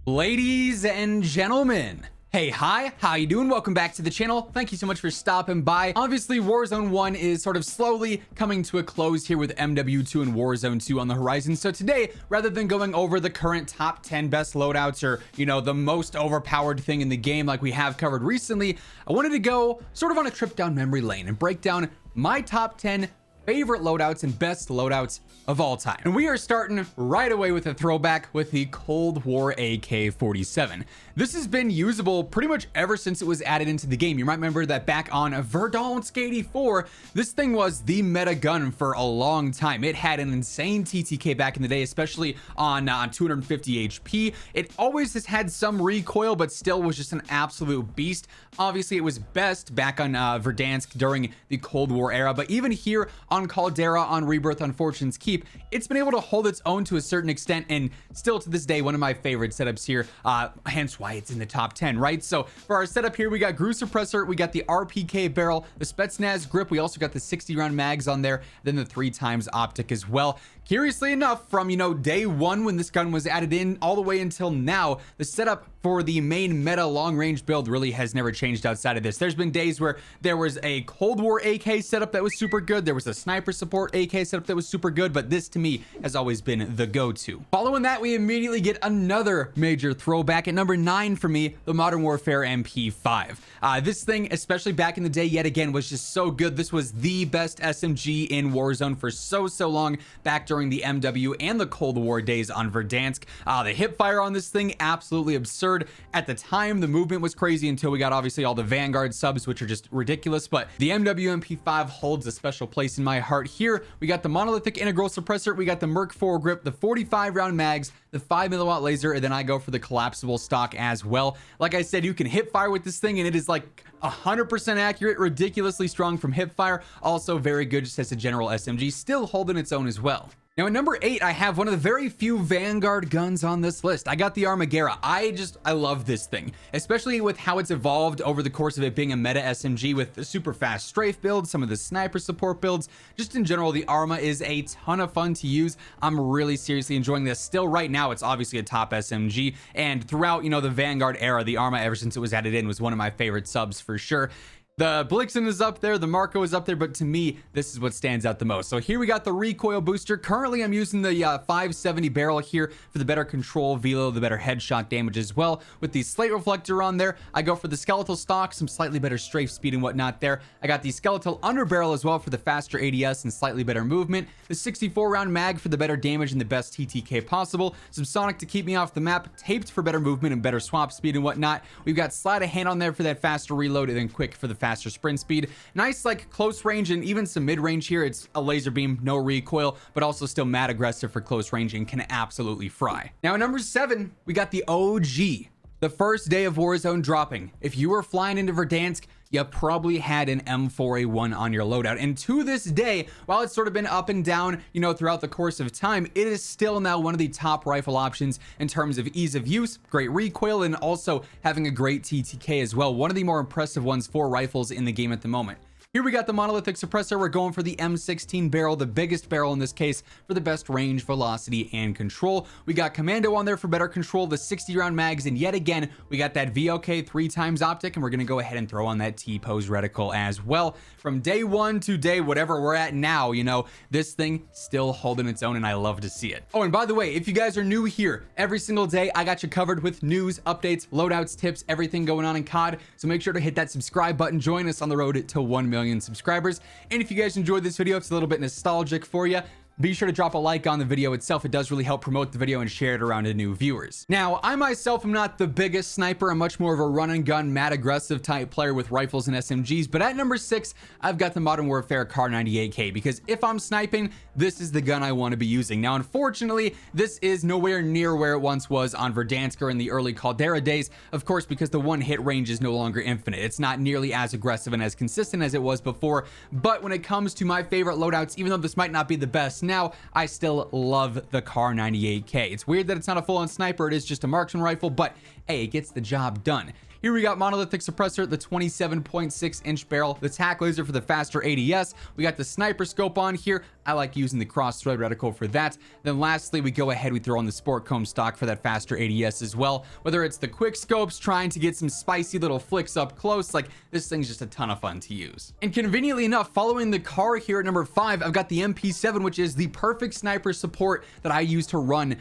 Ladies and gentlemen, hey, hi, how you doing? Welcome back to the channel. Thank you so much for stopping by. Obviously, Warzone 1 is sort of slowly coming to a close here with MW2 and Warzone 2 on the horizon. So today, rather than going over the current top 10 best loadouts or, the most overpowered thing in the game like we have covered recently, I wanted to go sort of on a trip down memory lane and break down my top 10 favorite loadouts and best loadouts of all time. And we are starting right away with a throwback with the Cold War AK47. This has been usable pretty much ever since it was added into the game. You might remember that back on Verdansk 84, this thing was the meta gun for a long time. It had an insane TTK back in the day, especially on 250 HP. It always has had some recoil, but still was just an absolute beast. Obviously, it was best back on Verdansk during the Cold War era, but even here on Caldera, on Rebirth, on Fortune's Keep, it's been able to hold its own to a certain extent, and still to this day, one of my favorite setups here, hence why it's in the top 10, right? So for our setup here, we got Grau suppressor, we got the RPK barrel, the Spetsnaz grip, we also got the 60 round mags on there, then the 3x optic as well. Curiously enough, from day one when this gun was added in all the way until now, the setup for the main meta long range build really has never changed outside of this. There's been days where there was a Cold War AK setup that was super good, there was a sniper support AK setup that was super good, but this to me has always been the go-to. Following that, we immediately get another major throwback at number 9 for me, the Modern Warfare MP5. This thing, especially back in the day, yet again, was just so good. This was the best SMG in Warzone for so long back during the MW and the Cold War days on Verdansk. The hip fire on this thing, absolutely absurd. At the time, the movement was crazy until we got obviously all the Vanguard subs, which are just ridiculous, but the MW MP5 holds a special place in my heart. Here, we got the monolithic integral suppressor, we got the Merc 4 grip, the 45 round mags, the 5mm laser, and then I go for the collapsible stock as well. Like I said, you can hip fire with this thing, and it is like 100% accurate, ridiculously strong from hip fire. Also very good just as a general SMG, still holding its own as well. Now at number 8, I have one of the very few Vanguard guns on this list. I got the Armaguerra. I love this thing, especially with how it's evolved over the course of it being a meta SMG with the super fast strafe builds, some of the sniper support builds. Just in general, the Arma is a ton of fun to use. I'm really seriously enjoying this. Still right now, it's obviously a top SMG, and throughout, the Vanguard era, the Arma, ever since it was added in, was one of my favorite subs for sure. The Blixen is up there, the Marco is up there, but to me, this is what stands out the most. So here we got the recoil booster. Currently, I'm using the 570 barrel here for the better control velo, the better headshot damage as well. With the slate reflector on there, I go for the skeletal stock, some slightly better strafe speed and whatnot there. I got the skeletal underbarrel as well for the faster ADS and slightly better movement. The 64 round mag for the better damage and the best TTK possible. Some sonic to keep me off the map, taped for better movement and better swap speed and whatnot. We've got sleight of hand on there for that faster reload and then quick for the faster sprint speed. Nice like close range and even some mid range here. It's a laser beam, no recoil, but also still mad aggressive for close range and can absolutely fry. Now at number 7, we got the OG, the first day of Warzone dropping. If you were flying into Verdansk, you probably had an M4A1 on your loadout. And to this day, while it's sort of been up and down, throughout the course of time, it is still now one of the top rifle options in terms of ease of use, great recoil, and also having a great TTK as well. One of the more impressive ones for rifles in the game at the moment. Here we got the monolithic suppressor. We're going for the M16 barrel, the biggest barrel in this case, for the best range, velocity, and control. We got commando on there for better control, the 60 round mags, and yet again, we got that VOK 3x optic, and we're gonna go ahead and throw on that T-pose reticle as well. From day one to day, whatever we're at now, this thing still holding its own, and I love to see it. Oh, and by the way, if you guys are new here, every single day, I got you covered with news, updates, loadouts, tips, everything going on in COD, so make sure to hit that subscribe button, join us on the road to 1 million subscribers. And if you guys enjoyed this video, it's a little bit nostalgic for you, be sure to drop a like on the video itself. It does really help promote the video and share it around to new viewers. Now, I myself am not the biggest sniper. I'm much more of a run and gun, mad aggressive type player with rifles and SMGs. But at number 6, I've got the Modern Warfare KAR98K, because if I'm sniping, this is the gun I want to be using. Now, unfortunately, this is nowhere near where it once was on Verdansk or in the early Caldera days, of course, because the one hit range is no longer infinite. It's not nearly as aggressive and as consistent as it was before. But when it comes to my favorite loadouts, even though this might not be the best now, I still love the KAR98K. It's weird that it's not a full-on sniper, it is just a marksman rifle, but hey, it gets the job done. Here we got monolithic suppressor, the 27.6 inch barrel, the tac laser for the faster ADS. We got the sniper scope on here. I like using the cross thread reticle for that. Then lastly, we go ahead, we throw on the sport comb stock for that faster ADS as well. Whether it's the quick scopes, trying to get some spicy little flicks up close, like this thing's just a ton of fun to use. And conveniently enough, following the KAR here at number 5, I've got the MP7, which is the perfect sniper support that I used to run,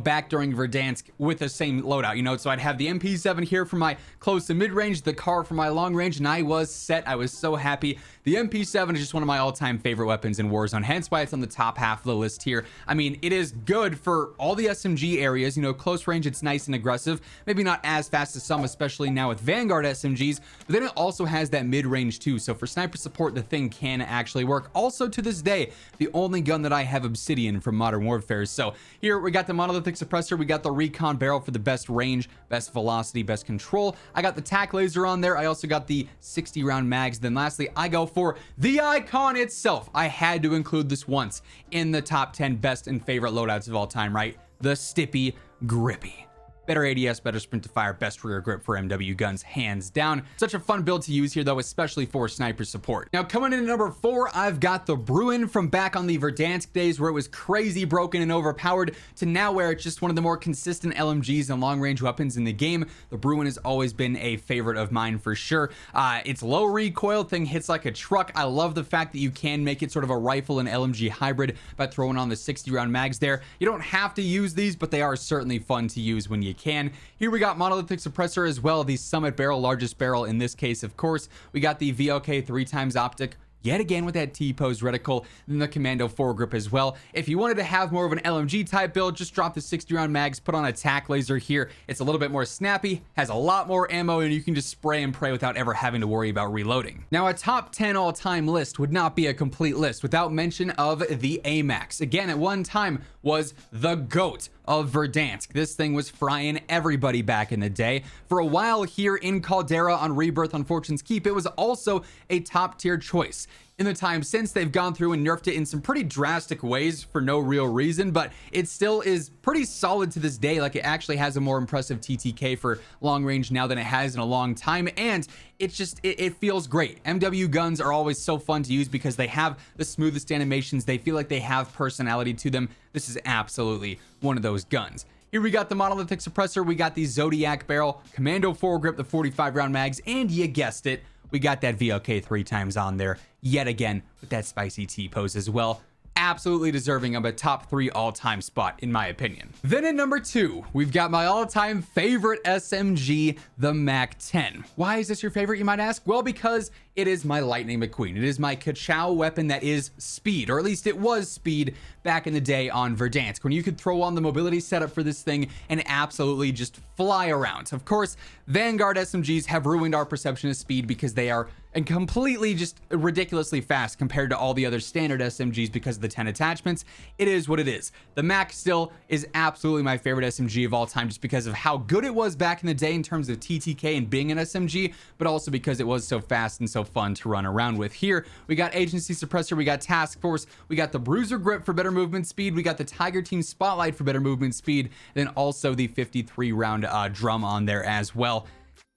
back during Verdansk with the same loadout, so I'd have the MP7 here for my close to mid-range, the KAR for my long range, and I was set. I was so happy. The MP7 is just one of my all-time favorite weapons in Warzone, hence why it's on the top half of the list here. I mean, it is good for all the SMG areas, close range, it's nice and aggressive, maybe not as fast as some, especially now with Vanguard SMGs, but then it also has that mid-range too, so for sniper support, the thing can actually work. Also, to this day, the only gun that I have Obsidian from Modern Warfare. So here we got the monolithic suppressor, we got the recon barrel for the best range, best velocity, best control. I got the tac laser on there. I also got the 60 round mags. Then lastly, I go for the icon itself. I had to include this once in the top 10 best and favorite loadouts of all time, right? The Stippy Grippy. Better ADS, better sprint to fire, best rear grip for MW guns, hands down. Such a fun build to use here though, especially for sniper support. Now coming in at number 4, I've got the Bruen from back on the Verdansk days where it was crazy broken and overpowered to now where it's just one of the more consistent LMGs and long range weapons in the game. The Bruen has always been a favorite of mine for sure. It's low recoil, thing hits like a truck. I love the fact that you can make it sort of a rifle and LMG hybrid by throwing on the 60 round mags there. You don't have to use these, but they are certainly fun to use when you can. Here we got monolithic suppressor as well, the summit barrel, largest barrel in this case, of course. We got the VLK 3x optic, yet again with that T-pose reticle, and the commando foregrip as well. If you wanted to have more of an LMG type build, just drop the 60 round mags, put on a tac laser here. It's a little bit more snappy, has a lot more ammo, and you can just spray and pray without ever having to worry about reloading. Now a top 10 all-time list would not be a complete list without mention of the Amax. Again, at one time was the GOAT of Verdansk. This thing was frying everybody back in the day. For a while here in Caldera on Rebirth on Fortune's Keep, it was also a top tier choice. In the time since, they've gone through and nerfed it in some pretty drastic ways for no real reason, but it still is pretty solid to this day. Like, it actually has a more impressive TTK for long range now than it has in a long time, and it's just, it feels great. MW guns are always so fun to use because they have the smoothest animations. They feel like they have personality to them. This is absolutely one of those guns. Here we got the monolithic suppressor, we got the Zodiac barrel, commando foregrip, the 45 round mags, and you guessed it, we got that VLK 3x on there yet again with that spicy T-pose as well. Absolutely deserving of a top 3 all-time spot in my opinion. Then at number 2, we've got my all-time favorite SMG, the MAC-10. Why is this your favorite, you might ask? Well, because it is my Lightning McQueen. It is my ka-chow weapon that is speed, or at least it was speed back in the day on Verdansk, when you could throw on the mobility setup for this thing and absolutely just fly around. Of course, Vanguard SMGs have ruined our perception of speed because they are and completely just ridiculously fast compared to all the other standard SMGs because of the 10 attachments. It is what it is. The Mac still is absolutely my favorite SMG of all time just because of how good it was back in the day in terms of TTK and being an SMG, but also because it was so fast and so fun to run around with. Here we got Agency Suppressor, we got Task Force, we got the Bruiser Grip for better movement speed, we got the Tiger Team Spotlight for better movement speed, then also the 53 round drum on there as well.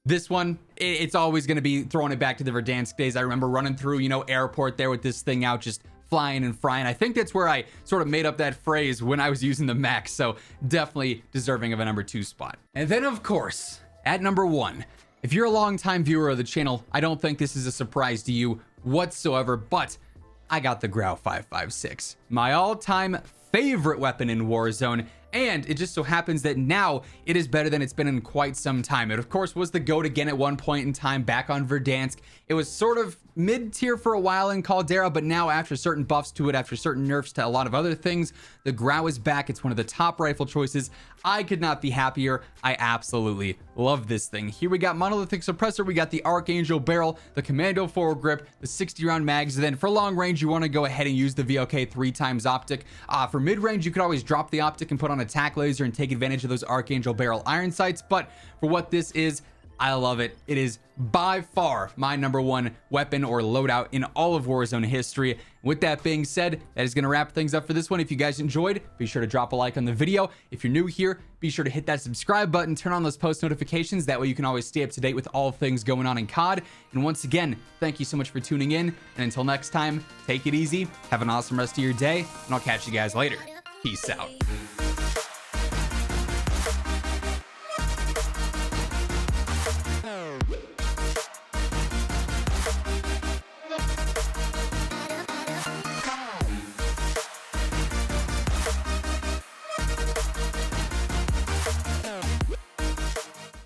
This one, it's always going to be throwing it back to the Verdansk days. I remember running through, airport there with this thing out, just flying and frying. I think that's where I sort of made up that phrase when I was using the Max, so definitely deserving of a number 2 spot. And then, of course, at number 1, if you're a longtime viewer of the channel, I don't think this is a surprise to you whatsoever, but I got the Grau 556, my all-time favorite weapon in Warzone. And it just so happens that now it is better than it's been in quite some time. It, of course, was the GOAT again at one point in time back on Verdansk. It was sort of mid-tier for a while in Caldera, but now after certain buffs to it, after certain nerfs to a lot of other things, the Grau is back. It's one of the top rifle choices. I could not be happier. I absolutely love this thing. Here we got monolithic suppressor, we got the Archangel barrel, the commando foregrip, the 60 round mags. Then for long range, you want to go ahead and use the VLK 3x optic. For mid range, you could always drop the optic and put on a tac laser and take advantage of those Archangel barrel iron sights. But for what this is, I love it. It is by far my #1 weapon or loadout in all of Warzone history. With that being said, that is going to wrap things up for this one. If you guys enjoyed, be sure to drop a like on the video. If you're new here, be sure to hit that subscribe button, turn on those post notifications. That way you can always stay up to date with all things going on in COD. And once again, thank you so much for tuning in. And until next time, take it easy, have an awesome rest of your day, and I'll catch you guys later. Peace out.